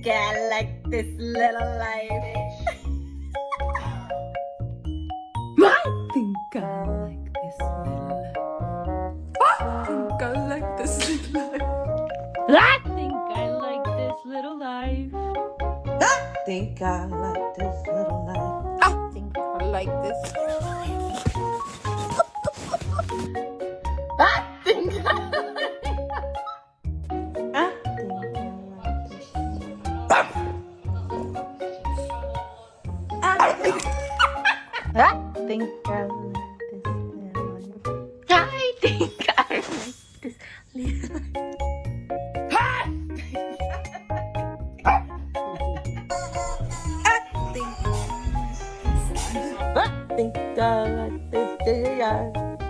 I like this little life. I think I like this little life. I think I like this little life. I think I like this little life. I think I like this little life. I think I like this little life. I think I I think I like this. I think